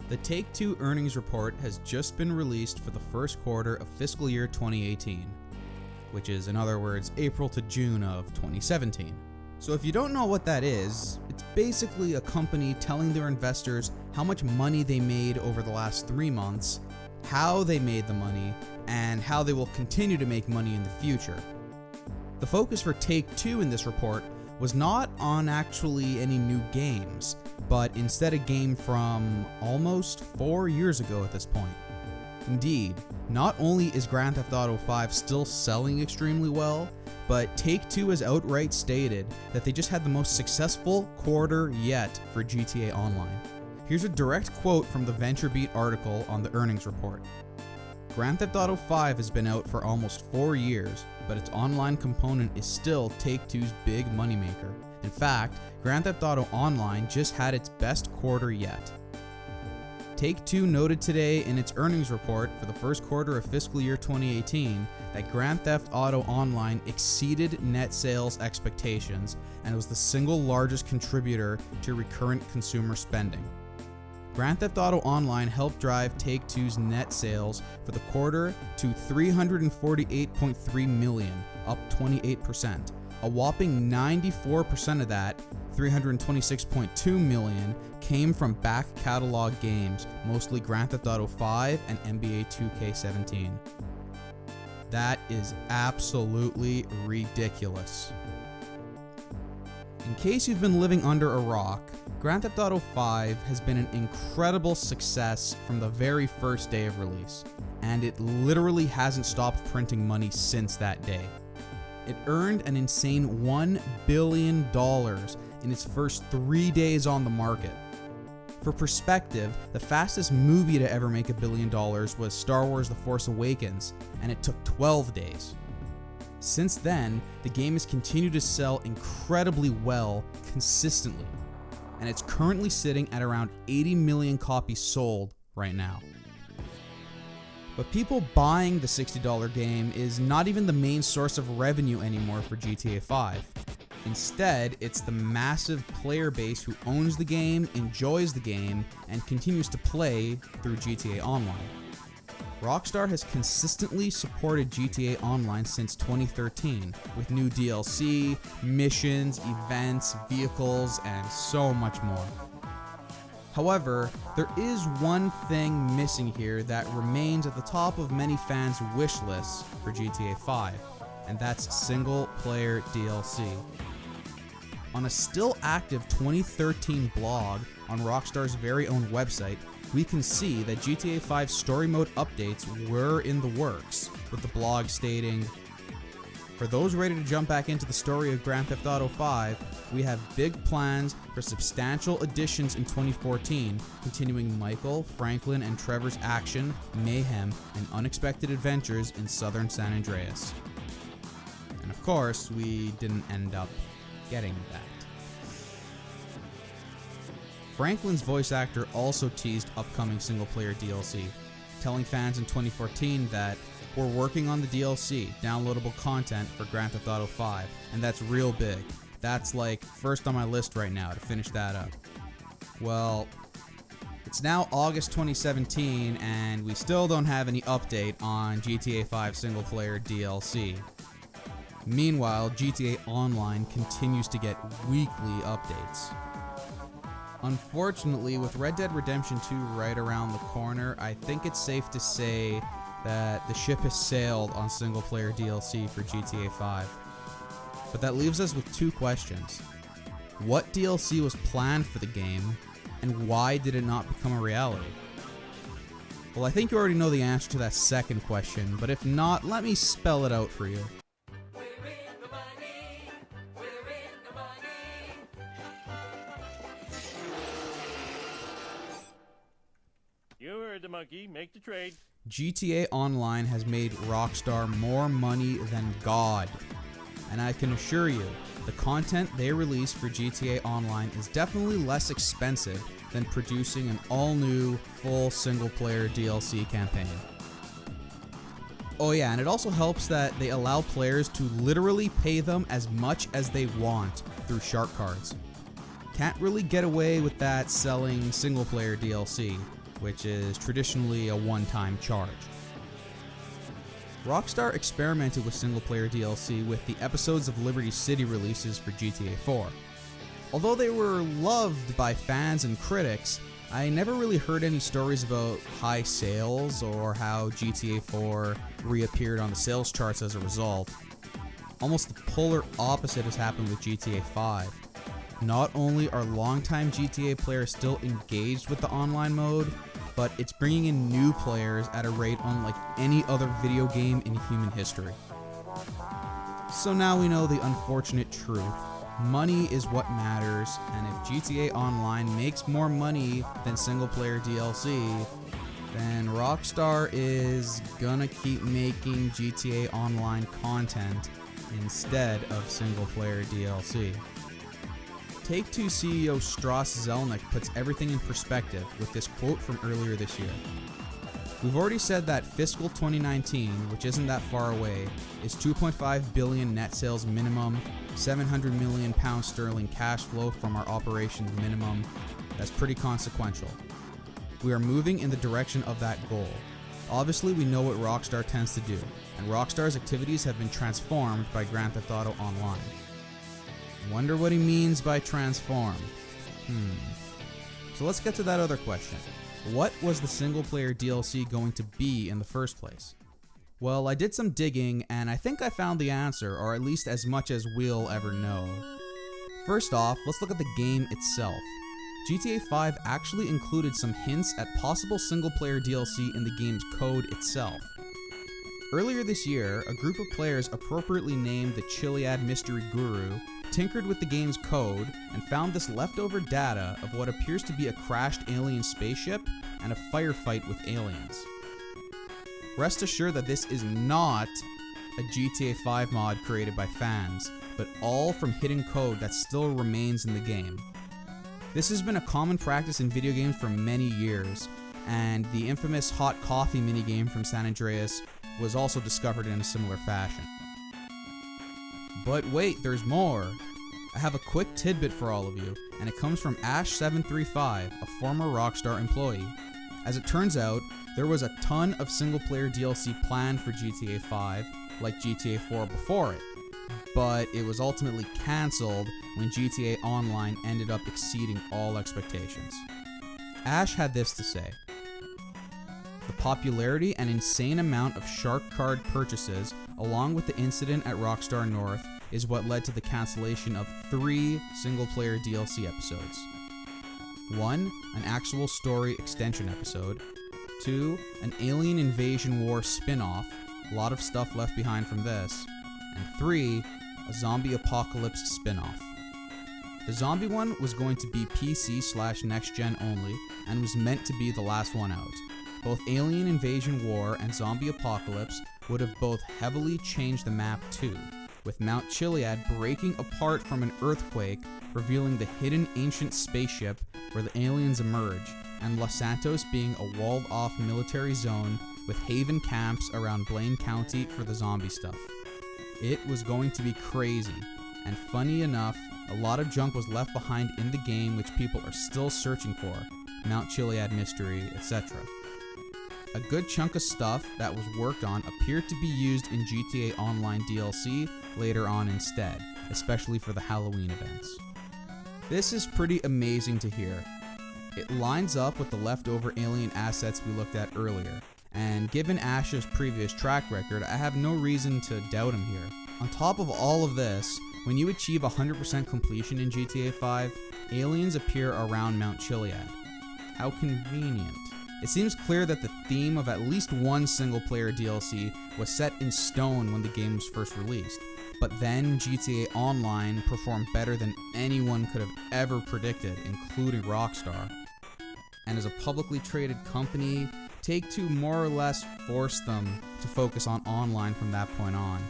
The Take-Two earnings report has just been released for the first quarter of fiscal year 2018, which is, in other words, April to June of 2017. So if you don't know what that is, it's basically a company telling their investors how much money they made over the last 3 months, how they made the money, and how they will continue to make money in the future. The focus for Take-Two in this report was not on actually any new games, but instead a game from almost 4 years ago at this point. Indeed, not only is Grand Theft Auto V still selling extremely well, but Take-Two has outright stated that they just had the most successful quarter yet for GTA Online. Here's a direct quote from the VentureBeat article on the earnings report. Grand Theft Auto V has been out for almost 4 years, but its online component is still Take-Two's big moneymaker. In fact, Grand Theft Auto Online just had its best quarter yet. Take-Two noted today in its earnings report for the first quarter of fiscal year 2018 that Grand Theft Auto Online exceeded net sales expectations and was the single largest contributor to recurrent consumer spending. Grand Theft Auto Online helped drive Take-Two's net sales for the quarter to $348.3 million, up 28%. A whopping 94% of that, $326.2 million, came from back catalog games, mostly Grand Theft Auto V and NBA 2K17. That is absolutely ridiculous. In case you've been living under a rock, Grand Theft Auto V has been an incredible success from the very first day of release, and it literally hasn't stopped printing money since that day. It earned an insane $1 billion in its first 3 days on the market. For perspective, the fastest movie to ever make $1 billion was Star Wars The Force Awakens, and it took 12 days. Since then, the game has continued to sell incredibly well consistently, and it's currently sitting at around 80 million copies sold right now. But people buying the $60 game is not even the main source of revenue anymore for GTA 5. Instead, it's the massive player base who owns the game, enjoys the game, and continues to play through GTA Online. Rockstar has consistently supported GTA Online since 2013, with new DLC, missions, events, vehicles, and so much more. However, there is one thing missing here that remains at the top of many fans' wish lists for GTA 5, and that's single-player DLC. On a still active 2013 blog on Rockstar's very own website, we can see that GTA 5 story mode updates were in the works, with the blog stating, "For those ready to jump back into the story of Grand Theft Auto 5, we have big plans for substantial additions in 2014, continuing Michael, Franklin, and Trevor's action, mayhem, and unexpected adventures in southern San Andreas." And of course, we didn't end up getting that. Franklin's voice actor also teased upcoming single-player DLC, telling fans in 2014 that "We're working on the DLC, downloadable content for Grand Theft Auto 5, and that's real big. That's like first on my list right now to finish that up." Well, it's now August 2017, and we still don't have any update on GTA 5 single-player DLC. Meanwhile, GTA Online continues to get weekly updates. Unfortunately, with Red Dead Redemption 2 right around the corner, I think it's safe to say that the ship has sailed on single-player DLC for GTA 5. But that leaves us with two questions. What DLC was planned for the game, and why did it not become a reality? Well, I think you already know the answer to that second question, but if not, let me spell it out for you. You heard the monkey, make the trade. GTA Online has made Rockstar more money than God. And I can assure you, the content they release for GTA Online is definitely less expensive than producing an all-new, full single-player DLC campaign. Oh yeah, and it also helps that they allow players to literally pay them as much as they want through shark cards. Can't really get away with that selling single-player DLC. which is traditionally a one-time charge. Rockstar experimented with single-player DLC with the Episodes of Liberty City releases for GTA 4. Although they were loved by fans and critics, I never really heard any stories about high sales or how GTA 4 reappeared on the sales charts as a result. Almost the polar opposite has happened with GTA 5. Not only are longtime GTA players still engaged with the online mode, but it's bringing in new players at a rate unlike any other video game in human history. So now we know the unfortunate truth. Money is what matters, and if GTA Online makes more money than single-player DLC, then Rockstar is gonna keep making GTA Online content instead of single-player DLC. Take-Two CEO Strauss Zelnick puts everything in perspective with this quote from earlier this year. We've already said that fiscal 2019, which isn't that far away, is 2.5 billion net sales minimum, 700 million pounds sterling cash flow from our operations minimum. That's pretty consequential. We are moving in the direction of that goal. Obviously, we know what Rockstar tends to do, and Rockstar's activities have been transformed by Grand Theft Auto Online. Wonder what he means by transformed. So let's get to that other question. What was the single-player DLC going to be in the first place? Well, I did some digging, and I think I found the answer, or at least as much as we'll ever know. First off, let's look at the game itself. GTA 5 actually included some hints at possible single-player DLC in the game's code itself. Earlier this year, a group of players appropriately named the Chiliad Mystery Guru tinkered with the game's code and found this leftover data of what appears to be a crashed alien spaceship and a firefight with aliens. Rest assured that this is not a GTA 5 mod created by fans, but all from hidden code that still remains in the game. This has been a common practice in video games for many years, and the infamous hot coffee minigame from San Andreas was also discovered in a similar fashion. But wait, there's more. I have a quick tidbit for all of you, and it comes from Ash735, a former Rockstar employee. As it turns out, there was a ton of single-player DLC planned for GTA 5, like GTA 4 before it, but it was ultimately cancelled when GTA Online ended up exceeding all expectations. Ash had this to say: "The popularity and insane amount of Shark Card purchases, along with the incident at Rockstar North, is what led to the cancellation of 3 single-player DLC episodes. 1, an actual story extension episode. 2, an Alien Invasion War spin-off, a lot of stuff left behind from this. And 3, a zombie apocalypse spin-off. The zombie one was going to be PC/next-gen only, and was meant to be the last one out. Both Alien Invasion War and Zombie Apocalypse would have both heavily changed the map too, with Mount Chiliad breaking apart from an earthquake, revealing the hidden ancient spaceship where the aliens emerge, and Los Santos being a walled-off military zone with haven camps around Blaine County for the zombie stuff. It was going to be crazy, and funny enough, a lot of junk was left behind in the game which people are still searching for, Mount Chiliad Mystery, etc. A good chunk of stuff that was worked on appeared to be used in GTA Online DLC later on instead, especially for the Halloween events. This is pretty amazing to hear. It lines up with the leftover alien assets we looked at earlier, and given Ash's previous track record, I have no reason to doubt him here. On top of all of this, when you achieve 100% completion in GTA 5, aliens appear around Mount Chiliad. How convenient. It seems clear that the theme of at least one single-player DLC was set in stone when the game was first released, but then GTA Online performed better than anyone could have ever predicted, including Rockstar. And as a publicly traded company, Take-Two more or less forced them to focus on online from that point on.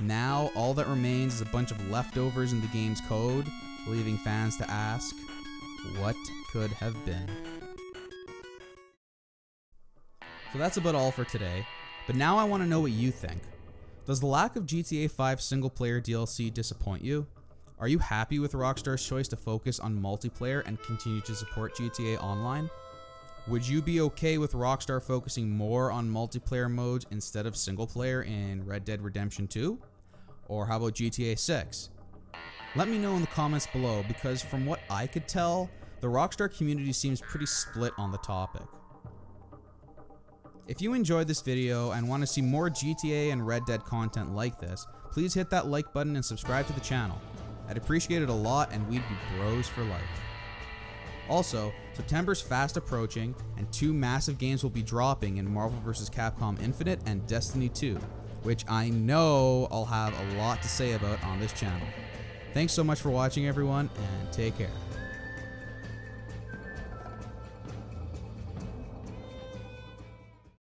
Now, all that remains is a bunch of leftovers in the game's code, leaving fans to ask, what could have been? So that's about all for today, but now I want to know what you think. Does the lack of GTA 5 single-player DLC disappoint you? Are you happy with Rockstar's choice to focus on multiplayer and continue to support GTA Online? Would you be okay with Rockstar focusing more on multiplayer modes instead of single player in Red Dead Redemption 2? Or how about GTA 6? Let me know in the comments below, because from what I could tell, the Rockstar community seems pretty split on the topic. If you enjoyed this video and want to see more GTA and Red Dead content like this, please hit that like button and subscribe to the channel. I'd appreciate it a lot, and we'd be bros for life. Also, September's fast approaching, and 2 massive games will be dropping in Marvel vs. Capcom Infinite and Destiny 2, which I know I'll have a lot to say about on this channel. Thanks so much for watching, everyone, and take care.